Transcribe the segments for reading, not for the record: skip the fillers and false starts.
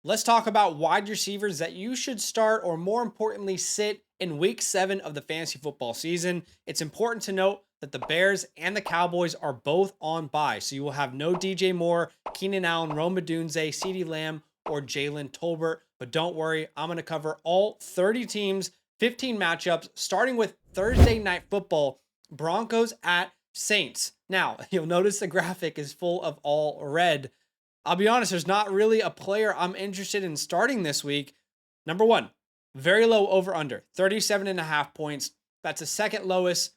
Let's talk about wide receivers that you should start or more importantly sit in week 7 of the fantasy football season. It's important to note that the Bears and the Cowboys are both on bye. So you will have no DJ Moore, Keenan Allen, Rome Odunze, CeeDee Lamb, or Jalen Tolbert. But don't worry, I'm going to cover all 30 teams, 15 matchups, starting with Thursday Night Football, Broncos at Saints. Now, you'll notice the graphic is full of all red. I'll be honest, there's not really a player I'm interested in starting this week. Number one, very low over under, 37.5 points. That's the second lowest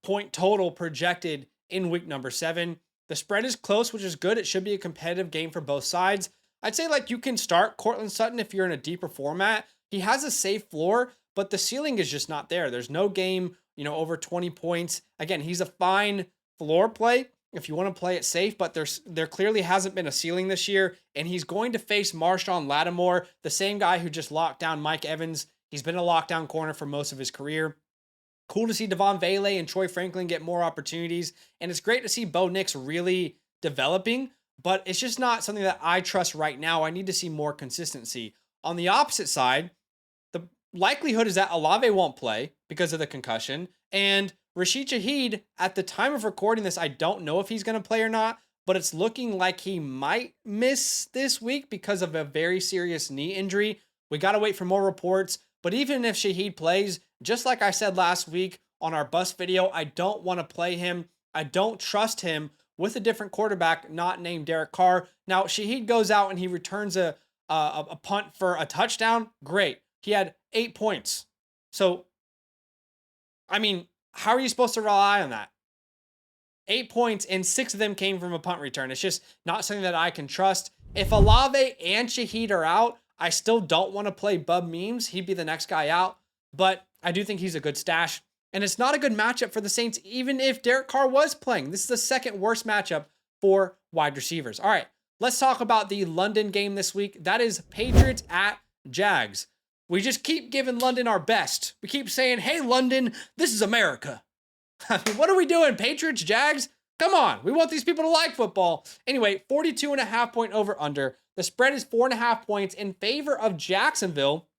point total projected in week number 7. The spread is close, which is good. It should be a competitive game for both sides. I'd say you can start Cortland Sutton if you're in a deeper format. He has a safe floor, but the ceiling is just not there. There's no game, over 20 points. Again, he's a fine floor play if you want to play it safe, but there clearly hasn't been a ceiling this year, and he's going to face Marshawn Lattimore, the same guy who just locked down Mike Evans. He's been a lockdown corner for most of his career. Cool to see Devon Vele and Troy Franklin get more opportunities, and it's great to see Bo Nix really developing, but it's just not something that I trust right now. I need to see more consistency. On the opposite side, the likelihood is that Olave won't play because of the concussion, and Rashid Shaheed, at the time of recording this, I don't know if he's going to play or not, but it's looking like he might miss this week because of a very serious knee injury. We got to wait for more reports, but even if Shaheed plays, just like I said last week on our bust video, I don't want to play him. I don't trust him with a different quarterback not named Derek Carr. Now, Shaheed goes out and he returns a punt for a touchdown. Great. He had 8 points. So, how are you supposed to rely on that? 8 points and 6 of them came from a punt return. It's just not something that I can trust. If Olave and Shaheed are out, I still don't want to play Bub Memes. He'd be the next guy out, but I do think he's a good stash. And it's not a good matchup for the Saints, even if Derek Carr was playing. This is the second worst matchup for wide receivers. All right, let's talk about the London game this week. That is Patriots at Jags. We just keep giving London our best. We keep saying, hey, London, this is America. What are we doing? Patriots, Jags? Come on. We want these people to like football. Anyway, 42.5 point over under. The spread is 4.5 points in favor of Jacksonville.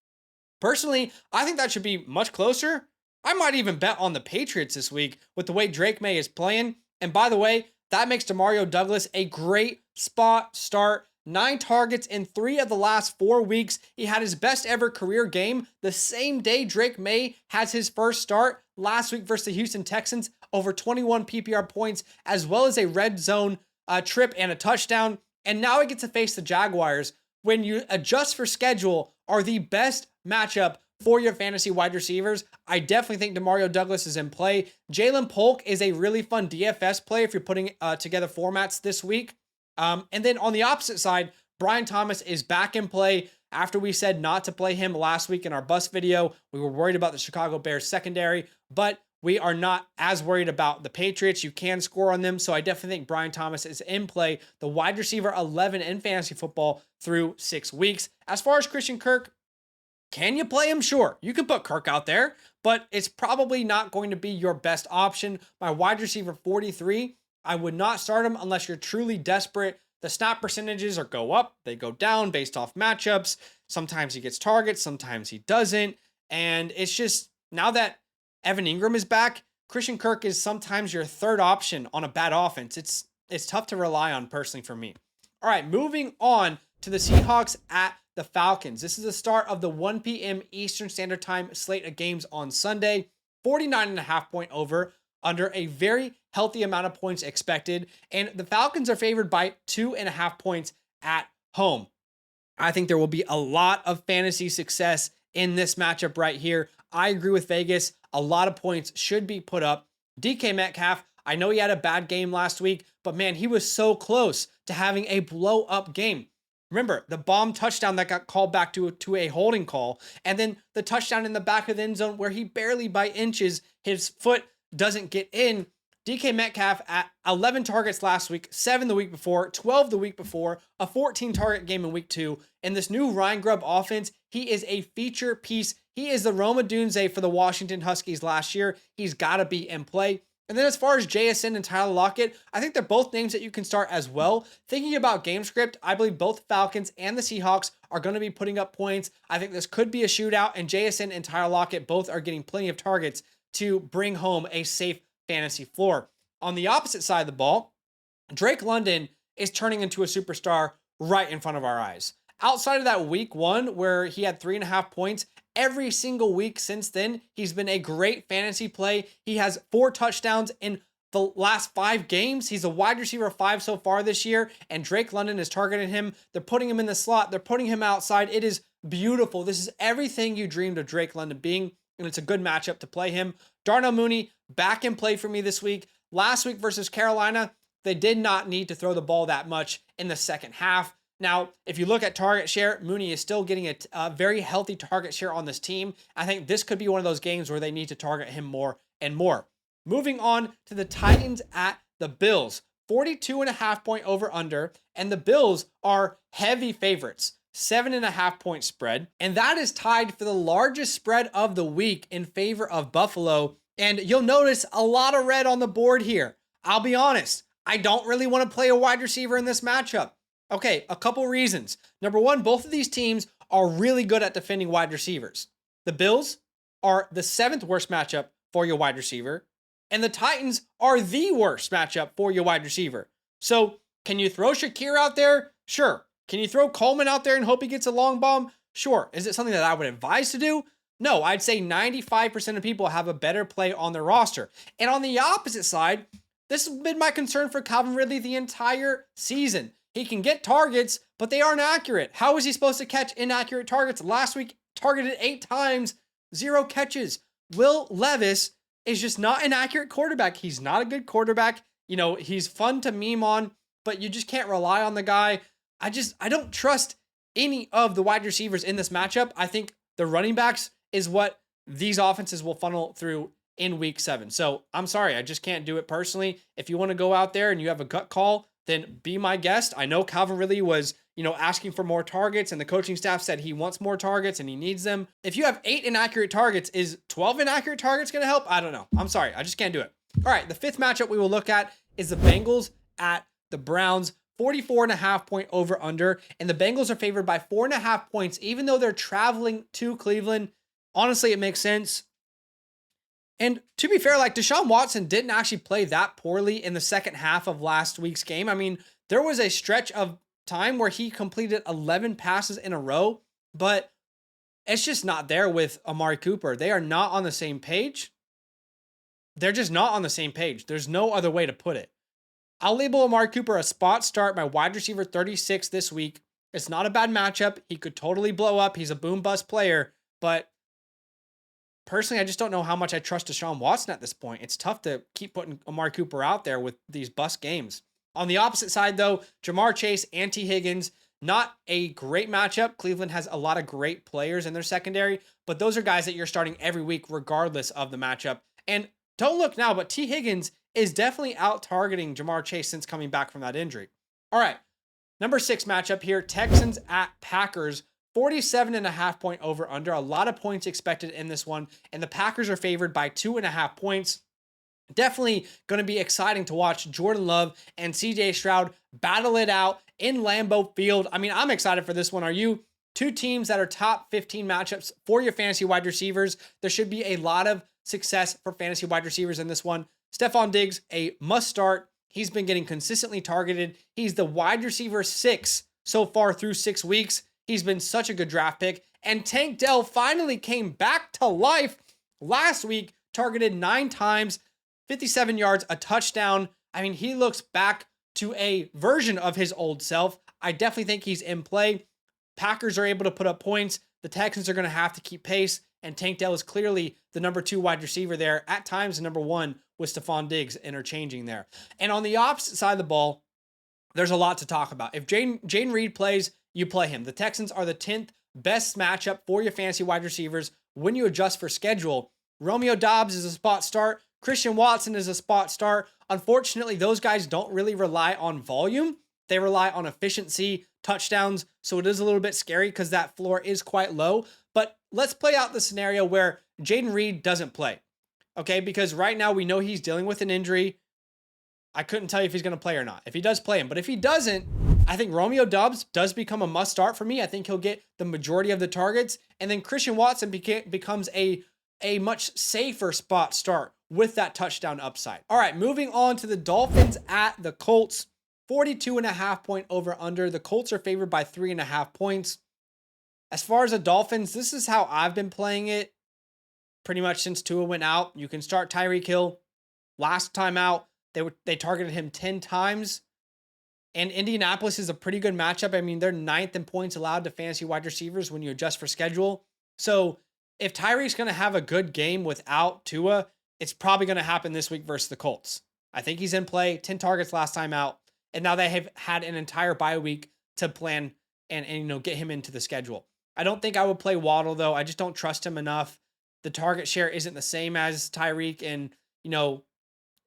Personally, I think that should be much closer. I might even bet on the Patriots this week with the way Drake May is playing. And by the way, that makes Demario Douglas a great spot start. 9 targets in 3 of the last 4 weeks. He had his best ever career game the same day Drake May has his first start last week versus the Houston Texans, over 21 PPR points, as well as a red zone trip and a touchdown. And now he gets to face the Jaguars. When you adjust for schedule, are the best matchup for your fantasy wide receivers. I definitely think Demario Douglas is in play. Jalen Polk is a really fun DFS play if you're putting together formats this week. And then on the opposite side, Brian Thomas is back in play after we said not to play him last week in our bust video. We were worried about the Chicago Bears secondary, but we are not as worried about the Patriots. You can score on them, so I definitely think Brian Thomas is in play. The wide receiver 11 in fantasy football through 6 weeks. As far as Christian Kirk, can you play him? Sure. You can put Kirk out there, but it's probably not going to be your best option. My wide receiver 43, I would not start him unless you're truly desperate. The snap percentages go up, they go down based off matchups. Sometimes he gets targets, sometimes he doesn't. And it's just, now that Evan Ingram is back, Christian Kirk is sometimes your third option on a bad offense. It's tough to rely on personally for me. All right, moving on to the Seahawks at the Falcons. This is the start of the 1 p.m. Eastern Standard Time slate of games on Sunday. 49.5 point over under a very healthy amount of points expected. And the Falcons are favored by 2.5 points at home. I think there will be a lot of fantasy success in this matchup right here. I agree with Vegas. A lot of points should be put up. DK Metcalf, I know he had a bad game last week, but man, he was so close to having a blow up game. Remember, the bomb touchdown that got called back to a holding call, and then the touchdown in the back of the end zone where he barely by inches, his foot doesn't get in. DK Metcalf at 11 targets last week, 7 the week before, 12 the week before, a 14 target game in week 2. In this new Ryan Grubb offense, he is a feature piece. He is the Rome Odunze for the Washington Huskies last year. He's got to be in play. And then as far as JSN and Tyler Lockett, I think they're both names that you can start as well. Thinking about game script, I believe both Falcons and the Seahawks are going to be putting up points. I think this could be a shootout, and JSN and Tyler Lockett both are getting plenty of targets to bring home a safe fantasy floor. On the opposite side of the ball, Drake London is turning into a superstar right in front of our eyes. Outside of that week 1 where he had 3.5 points, every single week since then, he's been a great fantasy play. He has 4 touchdowns in the last 5 games. He's a wide receiver 5 so far this year, and Drake London is targeting him. They're putting him in the slot. They're putting him outside. It is beautiful. This is everything you dreamed of Drake London being, and it's a good matchup to play him. Darnell Mooney back in play for me this week. Last week versus Carolina, they did not need to throw the ball that much in the second half. Now, if you look at target share, Mooney is still getting a very healthy target share on this team. I think this could be one of those games where they need to target him more and more. Moving on to the Titans at the Bills. 42.5 point over under, and the Bills are heavy favorites. 7.5 point spread, and that is tied for the largest spread of the week in favor of Buffalo. And you'll notice a lot of red on the board here. I'll be honest, I don't really want to play a wide receiver in this matchup. Okay, a couple reasons. Number one, both of these teams are really good at defending wide receivers. The Bills are the 7th worst matchup for your wide receiver, and the Titans are the worst matchup for your wide receiver. So, can you throw Shakir out there? Sure. Can you throw Coleman out there and hope he gets a long bomb? Sure. Is it something that I would advise to do? No, I'd say 95% of people have a better play on their roster. And on the opposite side, this has been my concern for Calvin Ridley the entire season. He can get targets, but they aren't accurate. How is he supposed to catch inaccurate targets? Last week, targeted 8 times, 0 catches. Will Levis is just not an accurate quarterback. He's not a good quarterback. You know, he's fun to meme on, but you just can't rely on the guy. I don't trust any of the wide receivers in this matchup. I think the running backs is what these offenses will funnel through in week 7. So I'm sorry, I just can't do it personally. If you want to go out there and you have a gut call, then be my guest. I know Calvin Ridley was, asking for more targets, and the coaching staff said he wants more targets and he needs them. If you have 8 inaccurate targets, is 12 inaccurate targets going to help? I don't know. I'm sorry. I just can't do it. All right. The 5th matchup we will look at is the Bengals at the Browns. 44.5 point over under, and the Bengals are favored by 4.5 points, even though they're traveling to Cleveland. Honestly, it makes sense. And to be fair, Deshaun Watson didn't actually play that poorly in the second half of last week's game. I mean, there was a stretch of time where he completed 11 passes in a row, but it's just not there with Amari Cooper. They are not on the same page. They're just not on the same page. There's no other way to put it. I'll label Amari Cooper a spot start, my wide receiver 36 this week. It's not a bad matchup. He could totally blow up. He's a boom bust player, but personally, I just don't know how much I trust Deshaun Watson at this point. It's tough to keep putting Amari Cooper out there with these bust games. On the opposite side, though, Jamar Chase and T. Higgins, not a great matchup. Cleveland has a lot of great players in their secondary, but those are guys that you're starting every week regardless of the matchup. And don't look now, but T. Higgins is definitely out targeting Jamar Chase since coming back from that injury. All right, number 6 matchup here, Texans at Packers. 47.5 point over under. A lot of points expected in this one, and the Packers are favored by 2.5 points. Definitely going to be exciting to watch Jordan Love and CJ Stroud battle it out in Lambeau Field. I mean, I'm excited for this one. Are you? 2 teams that are top 15 matchups for your fantasy wide receivers. There should be a lot of success for fantasy wide receivers in this one. Stephon Diggs, a must start. He's been getting consistently targeted. He's the wide receiver 6 so far through 6 weeks. He's been such a good draft pick. And Tank Dell finally came back to life last week, targeted 9 times, 57 yards, a touchdown. I mean, he looks back to a version of his old self. I definitely think he's in play. Packers are able to put up points. The Texans are going to have to keep pace. And Tank Dell is clearly the number 2 wide receiver there. At times, the number 1 with Stephon Diggs interchanging there. And on the opposite side of the ball, there's a lot to talk about. If Jayden Reed plays, you play him. The Texans are the 10th best matchup for your fantasy wide receivers when you adjust for schedule. Romeo Doubs is a spot start. Christian Watson is a spot start. Unfortunately, those guys don't really rely on volume. They rely on efficiency, touchdowns. So it is a little bit scary because that floor is quite low. But let's play out the scenario where Jayden Reed doesn't play. Okay, because right now we know he's dealing with an injury. I couldn't tell you if he's going to play or not. If he does, play him. But if he doesn't, I think Romeo Doubs does become a must start for me. I think he'll get the majority of the targets. And then Christian Watson becomes a much safer spot start with that touchdown upside. All right, moving on to the Dolphins at the Colts. 42.5 point over under. The Colts are favored by 3.5 points. As far as the Dolphins, this is how I've been playing it pretty much since Tua went out. You can start Tyreek Hill. Last time out, they targeted him 10 times. And Indianapolis is a pretty good matchup. I mean, they're 9th in points allowed to fantasy wide receivers when you adjust for schedule. So if Tyreek's going to have a good game without Tua, it's probably going to happen this week versus the Colts. I think he's in play, 10 targets last time out. And now they have had an entire bye week to plan and get him into the schedule. I don't think I would play Waddle, though. I just don't trust him enough. The target share isn't the same as Tyreek. And,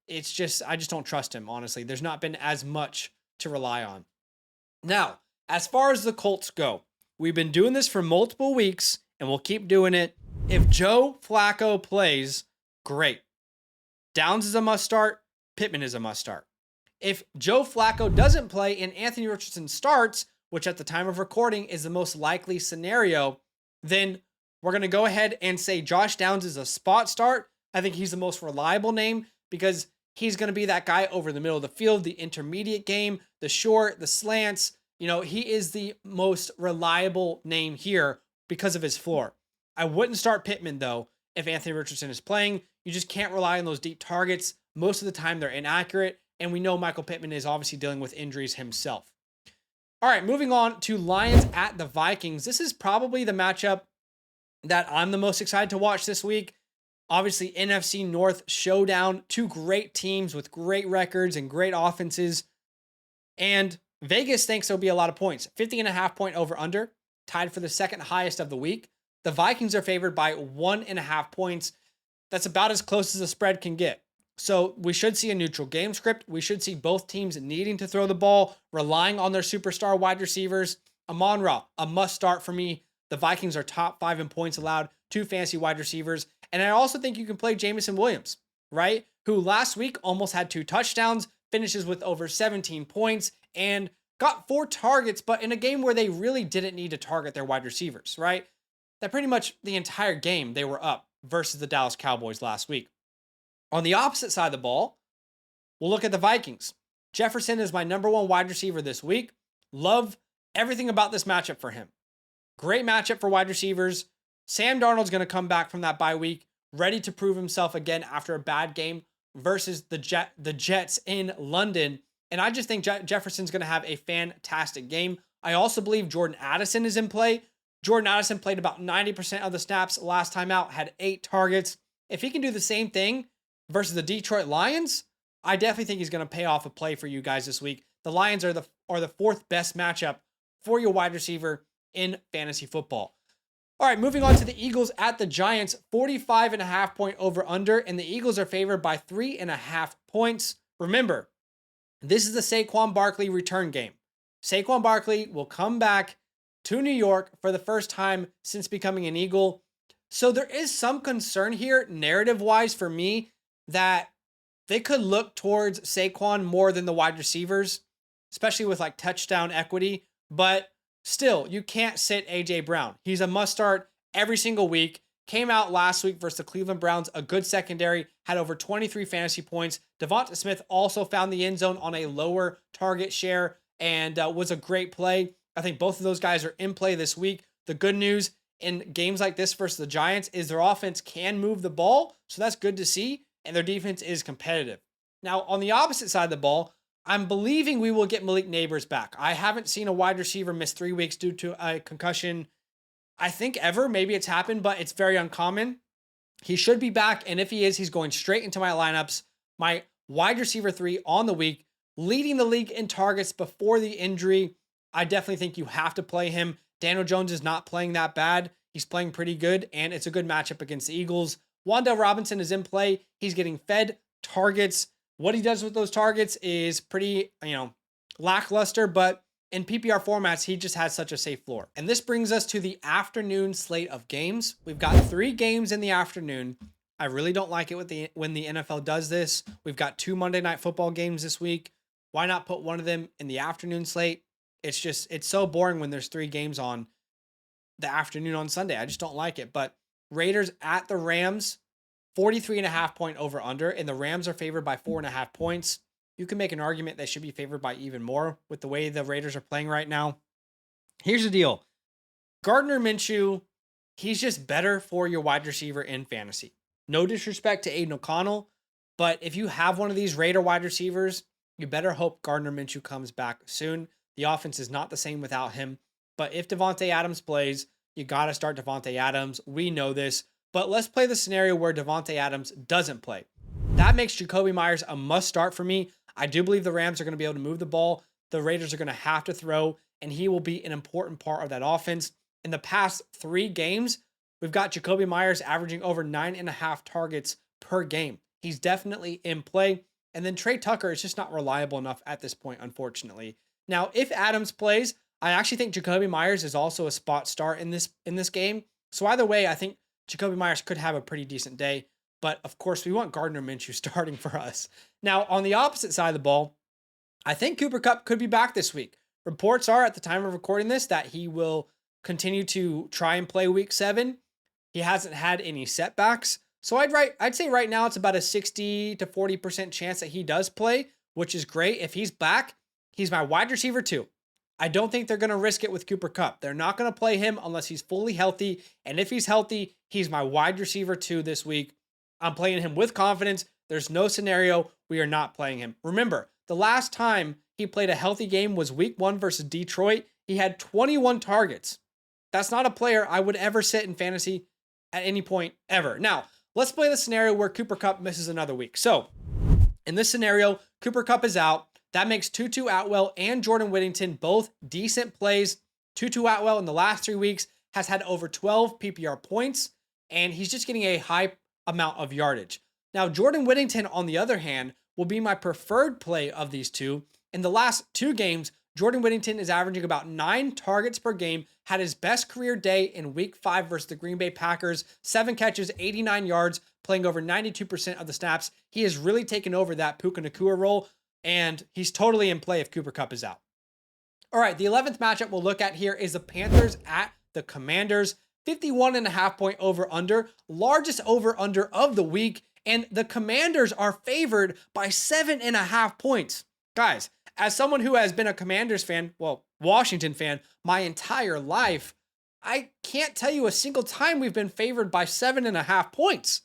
it's just, I just don't trust him, honestly. There's not been as much to rely on. Now, as far as the Colts go, we've been doing this for multiple weeks, and we'll keep doing it. If Joe Flacco plays, great. Downs is a must start. Pittman is a must start. If Joe Flacco doesn't play and Anthony Richardson starts, which at the time of recording is the most likely scenario, then we're going to go ahead and say Josh Downs is a spot start. I think he's the most reliable name because he's going to be that guy over the middle of the field, the intermediate game, the short, the slants. He is the most reliable name here because of his floor. I wouldn't start Pittman, though, if Anthony Richardson is playing. You just can't rely on those deep targets. Most of the time, they're inaccurate. And we know Michael Pittman is obviously dealing with injuries himself. All right, moving on to Lions at the Vikings. This is probably the matchup that I'm the most excited to watch this week. Obviously, NFC North showdown. Two great teams with great records and great offenses. And Vegas thinks there'll be a lot of points. 50.5 point over under, tied for the second highest of the week. The Vikings are favored by 1.5 points. That's about as close as the spread can get. So we should see a neutral game script. We should see both teams needing to throw the ball, relying on their superstar wide receivers. Amon-Ra, a must start for me. The Vikings are top 5 in points allowed to fantasy wide receivers. And I also think you can play Jameson Williams, right? Who last week almost had 2 touchdowns, finishes with over 17 points, and got 4 targets, but in a game where they really didn't need to target their wide receivers, right? That pretty much the entire game they were up versus the Dallas Cowboys last week. On the opposite side of the ball, we'll look at the Vikings. Jefferson is my number 1 wide receiver this week. Love everything about this matchup for him. Great matchup for wide receivers. Sam Darnold's going to come back from that bye week, ready to prove himself again after a bad game versus the Jets in London. And I just think Jefferson's going to have a fantastic game. I also believe Jordan Addison is in play. Jordan Addison played about 90% of the snaps last time out, had 8 targets. If he can do the same thing versus the Detroit Lions, I definitely think he's going to pay off a play for you guys this week. The Lions are the 4th best matchup for your wide receiver in fantasy football. All right, moving on to the Eagles at the Giants, 45.5 point over under, and the Eagles are favored by 3.5 points. Remember, this is the Saquon Barkley return game. Saquon Barkley will come back to New York for the first time since becoming an Eagle. So there is some concern here, narrative-wise for me, that they could look towards Saquon more than the wide receivers, especially with like touchdown equity. But still, you can't sit A.J. Brown. He's a must-start every single week. Came out last week versus the Cleveland Browns, a good secondary, had over 23 fantasy points. Devonta Smith also found the end zone on a lower target share and was a great play. I think both of those guys are in play this week. The good news in games like this versus the Giants is their offense can move the ball, so that's good to see, and their defense is competitive. Now, on the opposite side of the ball, I'm believing we will get Malik Neighbors back. I haven't seen a wide receiver miss 3 weeks due to a concussion, I think ever. Maybe it's happened, but it's very uncommon. He should be back, and if he is, he's going straight into my lineups. My wide receiver 3 on the week, leading the league in targets before the injury. I definitely think you have to play him. Daniel Jones is not playing that bad. He's playing pretty good, and it's a good matchup against the Eagles. Wan'Dale Robinson is in play. He's getting fed targets. What he does with those targets is pretty, lackluster, but in PPR formats, he just has such a safe floor. And this brings us to the afternoon slate of games. We've got 3 games in the afternoon. I really don't like it when the NFL does this. We've got 2 Monday Night Football games this week. Why not put one of them in the afternoon slate? It's so boring when there's 3 games on the afternoon on Sunday. I just don't like it. But Raiders at the Rams, 43.5 point over under, and the Rams are favored by 4.5 points. You can make an argument they should be favored by even more with the way the Raiders are playing right now. Here's the deal. Gardner Minshew, he's just better for your wide receiver in fantasy. No disrespect to Aiden O'Connell, but if you have one of these Raider wide receivers, you better hope Gardner Minshew comes back soon. The offense is not the same without him. But if Davante Adams plays, you got to start Davante Adams. We know this. But let's play the scenario where Davante Adams doesn't play. That makes Jakobi Meyers a must start for me. I do believe the Rams are going to be able to move the ball. The Raiders are going to have to throw, and he will be an important part of that offense. In the past 3 games, we've got Jakobi Meyers averaging over 9.5 targets per game. He's definitely in play. And then Trey Tucker is just not reliable enough at this point, unfortunately. Now, if Adams plays, I actually think Jakobi Meyers is also a spot start in this game. So either way, I think Jakobi Meyers could have a pretty decent day. But of course, we want Gardner Minshew starting for us. Now, on the opposite side of the ball, I think Cooper Kupp could be back this week. Reports are at the time of recording this that he will continue to try and play week 7. He hasn't had any setbacks. So I'd say right now it's about a 60 to 40% chance that he does play, which is great. If he's back, he's my wide receiver 2. I don't think they're going to risk it with Cooper Kupp. They're not going to play him unless he's fully healthy. And if he's healthy, he's my wide receiver 2 this week. I'm playing him with confidence. There's no scenario we are not playing him. Remember, the last time he played a healthy game was week 1 versus Detroit. He had 21 targets. That's not a player I would ever sit in fantasy at any point ever. Now, let's play the scenario where Cooper Kupp misses another week. So, in this scenario, Cooper Kupp is out. That makes Tutu Atwell and Jordan Whittington both decent plays. Tutu Atwell in the last 3 weeks has had over 12 PPR points, and he's just getting a high amount of yardage. Now, Jordan Whittington, on the other hand, will be my preferred play of these two. In the last 2 games, Jordan Whittington is averaging about 9 targets per game, had his best career day in week 5 versus the Green Bay Packers, 7 catches, 89 yards, playing over 92% of the snaps. He has really taken over that Puka Nacua role, and he's totally in play if Cooper Kupp is out. All right, the 11th matchup we'll look at here is the Panthers at the Commanders. 51.5 point over-under, largest over-under of the week, and the Commanders are favored by 7.5 points. Guys, as someone who has been a Commanders fan, well, Washington fan, my entire life, I can't tell you a single time we've been favored by 7.5 points.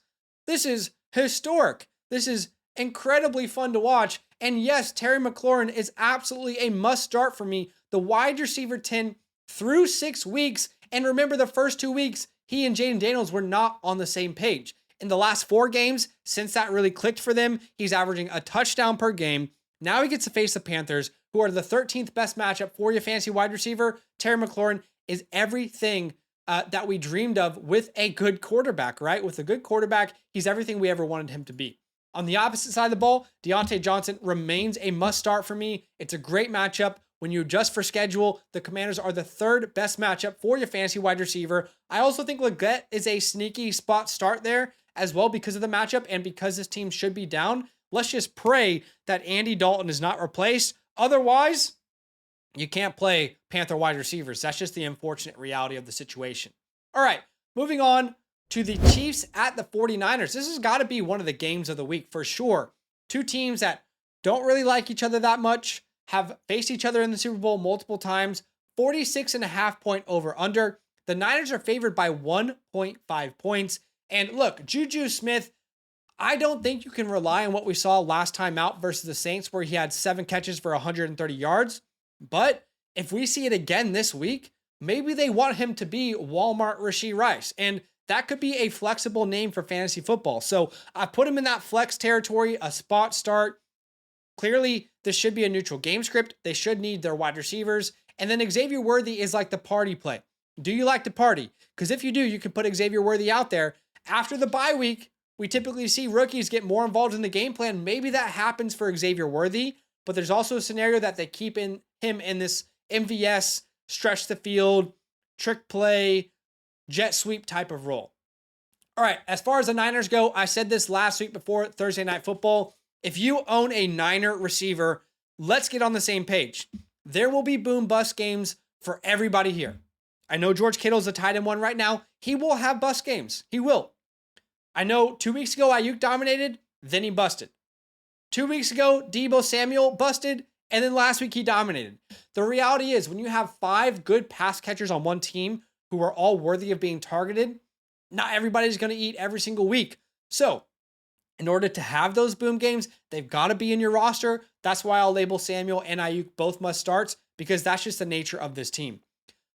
This is historic. This is incredibly fun to watch. And yes, Terry McLaurin is absolutely a must start for me. The wide receiver 10 through 6 weeks. And remember, the first 2 weeks, he and Jaden Daniels were not on the same page. In the last 4 games, since that really clicked for them, he's averaging a touchdown per game. Now he gets to face the Panthers, who are the 13th best matchup for your fantasy wide receiver. Terry McLaurin is everything that we dreamed of with a good quarterback, right? With a good quarterback, he's everything we ever wanted him to be. On the opposite side of the ball, Deontay Johnson remains a must start for me. It's a great matchup. When you adjust for schedule, the Commanders are the 3rd best matchup for your fantasy wide receiver. I also think Leggett is a sneaky spot start there as well because of the matchup and because this team should be down. Let's just pray that Andy Dalton is not replaced. Otherwise, you can't play Panther wide receivers. That's just the unfortunate reality of the situation. All right, moving on to the Chiefs at the 49ers. This has got to be one of the games of the week for sure. 2 teams that don't really like each other that much, have faced each other in the Super Bowl multiple times. 46.5 point over under. The Niners are favored by 1.5 points. And look, Juju Smith, I don't think you can rely on what we saw last time out versus the Saints, where he had 7 catches for 130 yards. But if we see it again this week, maybe they want him to be Walmart Rashee Rice. And that could be a flexible name for fantasy football. So I put him in that flex territory, a spot start. Clearly, this should be a neutral game script. They should need their wide receivers. And then Xavier Worthy is like the party play. Do you like to party? Because if you do, you can put Xavier Worthy out there. After the bye week, we typically see rookies get more involved in the game plan. Maybe that happens for Xavier Worthy, but there's also a scenario that they keep him in this MVS, stretch the field, trick play, jet sweep type of role. All right, as far as the Niners go, I said this last week before Thursday Night Football. If you own a Niner receiver, let's get on the same page. There will be boom bust games for everybody here. I know George Kittle's a tight end one right now. He will have bust games. He will. I know 2 weeks ago, Ayuk dominated, then he busted. 2 weeks ago, Deebo Samuel busted, and then last week he dominated. The reality is when you have 5 good pass catchers on one team who are all worthy of being targeted, not everybody's going to eat every single week. So in order to have those boom games, they've got to be in your roster. That's why I'll label Samuel and Ayuk both must starts, because that's just the nature of this team.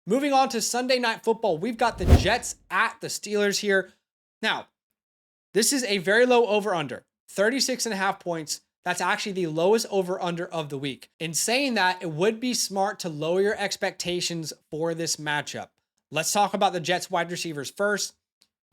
Moving on to Sunday Night Football, we've got the Jets at the Steelers here. Now, this is a very low over-under, 36.5 points. That's actually the lowest over-under of the week. In saying that, it would be smart to lower your expectations for this matchup. Let's talk about the Jets wide receivers first.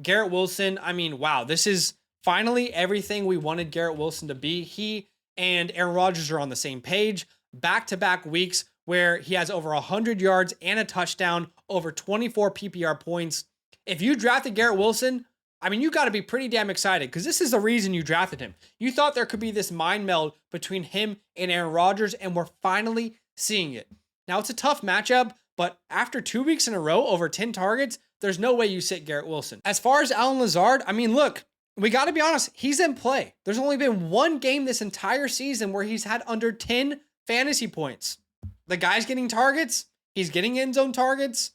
Garrett Wilson, I mean, wow, this is finally everything we wanted Garrett Wilson to be. He and Aaron Rodgers are on the same page. Back-to-back weeks where he has over 100 yards and a touchdown, over 24 PPR points. If you drafted Garrett Wilson, I mean, you got to be pretty damn excited because this is the reason you drafted him. You thought there could be this mind meld between him and Aaron Rodgers, and we're finally seeing it. Now, it's a tough matchup, but after 2 weeks in a row, over 10 targets, there's no way you sit Garrett Wilson. As far as Allen Lazard, I mean, look, we got to be honest, he's in play. There's only been one game this entire season where he's had under 10 fantasy points. The guy's getting targets. He's getting end zone targets.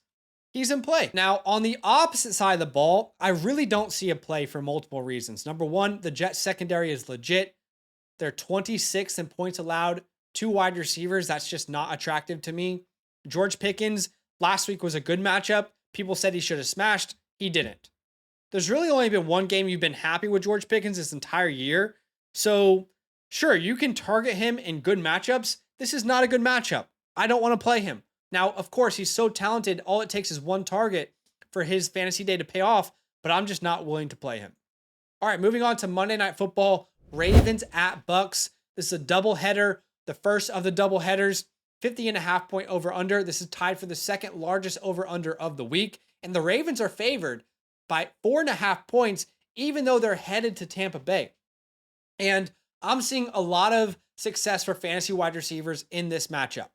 He's in play. Now, on the opposite side of the ball, I really don't see a play for multiple reasons. Number one, the Jets secondary is legit. They're 26th in points allowed. 2 wide receivers. That's just not attractive to me. George Pickens last week was a good matchup. People said he should have smashed. He didn't. There's really only been one game you've been happy with George Pickens this entire year. So, sure, you can target him in good matchups. This is not a good matchup. I don't want to play him. Now, of course, he's so talented. All it takes is one target for his fantasy day to pay off, but I'm just not willing to play him. All right, moving on to Monday Night Football. Ravens at Bucs. This is a doubleheader, the first of the doubleheaders. 50.5 point over-under. This is tied for the second largest over-under of the week. And the Ravens are favored by 4.5 points, even though they're headed to Tampa Bay. And I'm seeing a lot of success for fantasy wide receivers in this matchup.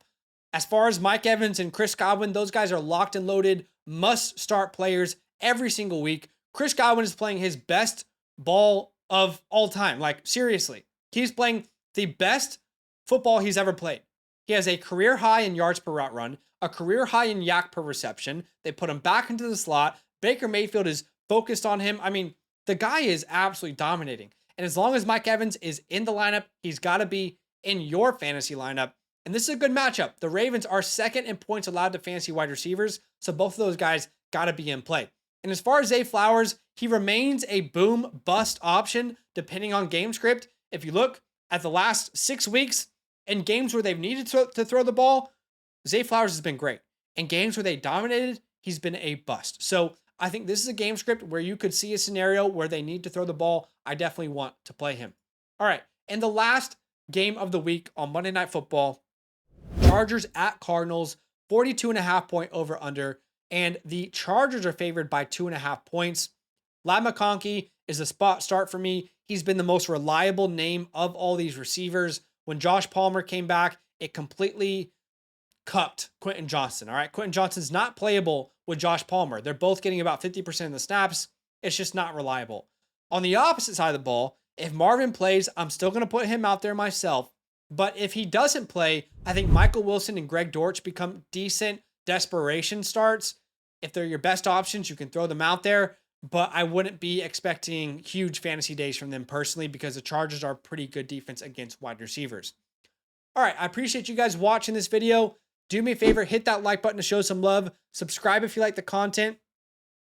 As far as Mike Evans and Chris Godwin, those guys are locked and loaded, must-start players every single week. Chris Godwin is playing his best ball of all time. Like, seriously. He's playing the best football he's ever played. He has a career high in yards per route run, a career high in yak per reception. They put him back into the slot. Baker Mayfield is focused on him. I mean, the guy is absolutely dominating. And as long as Mike Evans is in the lineup, he's got to be in your fantasy lineup. And this is a good matchup. The Ravens are second in points allowed to fantasy wide receivers, so both of those guys got to be in play. And as far as Zay Flowers, he remains a boom bust option depending on game script. If you look at the last 6 weeks, in games where they've needed to throw the ball, Zay Flowers has been great. In games where they dominated, he's been a bust. So I think this is a game script where you could see a scenario where they need to throw the ball. I definitely want to play him. All right, and the last game of the week on Monday Night Football, Chargers at Cardinals, 42.5 point over under, and the Chargers are favored by 2.5 points. Ladd McConkey is a spot start for me. He's been the most reliable name of all these receivers. When Josh Palmer came back, it completely cupped Quentin Johnston. All right, Quentin Johnston's not playable with Josh Palmer. They're both getting about 50% of the snaps. It's just not reliable. On the opposite side of the ball, if Marvin plays, I'm still going to put him out there myself. But if he doesn't play, I think Michael Wilson and Greg Dortch become decent desperation starts. If they're your best options, you can throw them out there. But I wouldn't be expecting huge fantasy days from them personally because the Chargers are pretty good defense against wide receivers. All right, I appreciate you guys watching this video. Do me a favor, hit that like button to show some love. Subscribe if you like the content.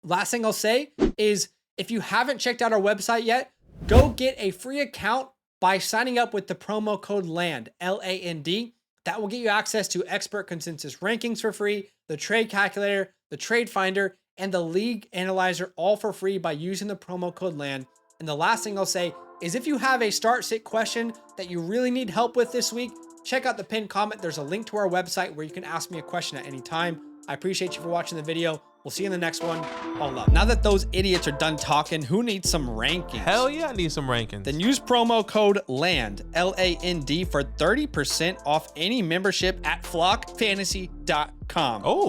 Last thing I'll say is if you haven't checked out our website yet, go get a free account by signing up with the promo code LAND, L-A-N-D. That will get you access to expert consensus rankings for free, the trade calculator, the trade finder, and the league analyzer all for free by using the promo code LAND. And the last thing I'll say is if you have a start sit question that you really need help with this week, check out the pinned comment. There's a link to our website where you can ask me a question at any time. I appreciate you for watching the video. We'll see you in the next one. All love. Now that those idiots are done talking, who needs some rankings? Hell yeah, I need some rankings. Then use promo code LAND, LAND, for 30% off any membership at flockfantasy.com. Oh.